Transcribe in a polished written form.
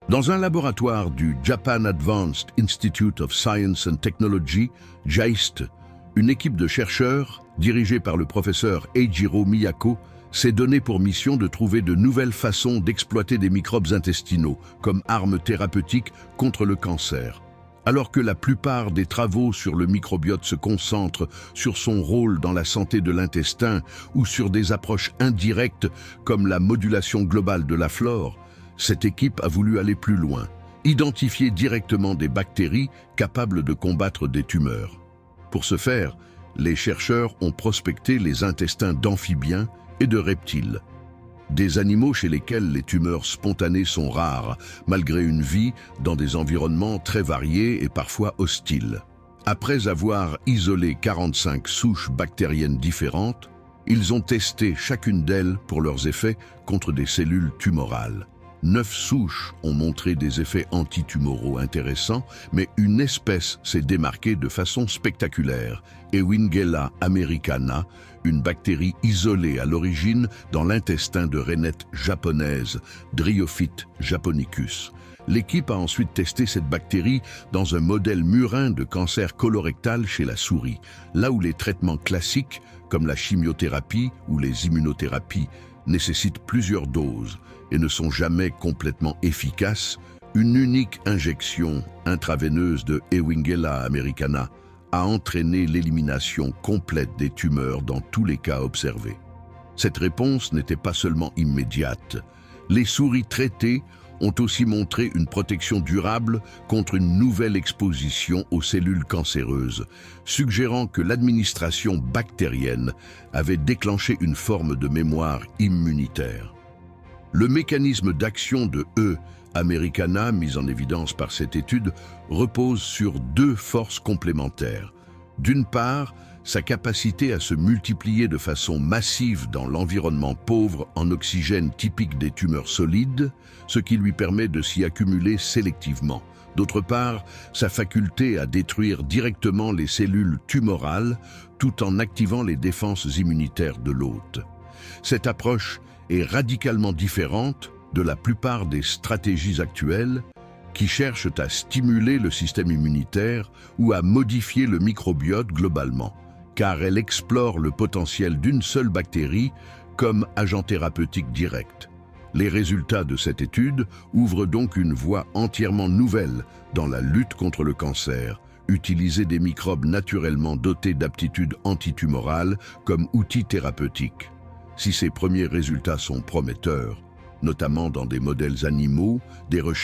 Dans un laboratoire du Japan Advanced Institute of Science and Technology, JAIST, une équipe de chercheurs, dirigée par le professeur Eijiro Miyako, s'est donné pour mission de trouver de nouvelles façons d'exploiter des microbes intestinaux comme armes thérapeutiques contre le cancer. Alors que la plupart des travaux sur le microbiote se concentrent sur son rôle dans la santé de l'intestin ou sur des approches indirectes comme la modulation globale de la flore, cette équipe a voulu aller plus loin, identifier directement des bactéries capables de combattre des tumeurs. Pour ce faire, les chercheurs ont prospecté les intestins d'amphibiens et de reptiles, des animaux chez lesquels les tumeurs spontanées sont rares, malgré une vie dans des environnements très variés et parfois hostiles. Après avoir isolé 45 souches bactériennes différentes, ils ont testé chacune d'elles pour leurs effets contre des cellules tumorales. 9 souches ont montré des effets antitumoraux intéressants, mais une espèce s'est démarquée de façon spectaculaire, Ewingella americana, une bactérie isolée à l'origine dans l'intestin de rainettes japonaises, Dryophyte japonicus. L'équipe a ensuite testé cette bactérie dans un modèle murin de cancer colorectal chez la souris, là où les traitements classiques, comme la chimiothérapie ou les immunothérapies, nécessitent plusieurs doses et ne sont jamais complètement efficaces. Une unique injection intraveineuse de Ewingella americana a entraîné l'élimination complète des tumeurs dans tous les cas observés. Cette réponse n'était pas seulement immédiate. Les souris traitées ont aussi montré une protection durable contre une nouvelle exposition aux cellules cancéreuses, suggérant que l'administration bactérienne avait déclenché une forme de mémoire immunitaire. Le mécanisme d'action de E. americana, mis en évidence par cette étude, repose sur 2 forces complémentaires. D'une part, sa capacité à se multiplier de façon massive dans l'environnement pauvre en oxygène typique des tumeurs solides, ce qui lui permet de s'y accumuler sélectivement. D'autre part, sa faculté à détruire directement les cellules tumorales tout en activant les défenses immunitaires de l'hôte. Cette approche est radicalement différente de la plupart des stratégies actuelles qui cherchent à stimuler le système immunitaire ou à modifier le microbiote globalement, car elle explore le potentiel d'une seule bactérie comme agent thérapeutique direct. Les résultats de cette étude ouvrent donc une voie entièrement nouvelle dans la lutte contre le cancer, utiliser des microbes naturellement dotés d'aptitudes antitumorales comme outils thérapeutiques. Si ces premiers résultats sont prometteurs, notamment dans des modèles animaux, des recherches